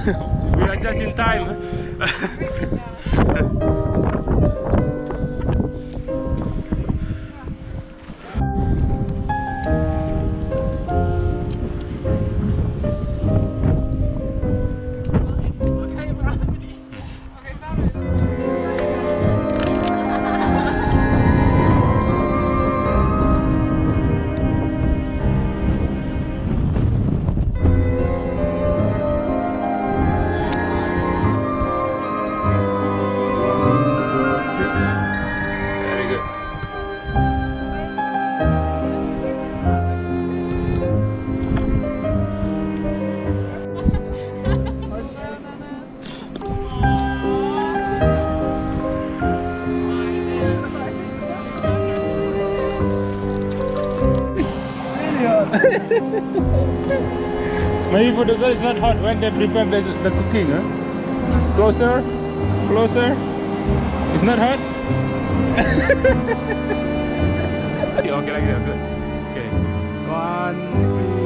We are just in time. Maybe for the girl it's not hot when they prepare the cooking, huh? Closer, closer. It's not hot. Okay, like that. Okay, 1, 2.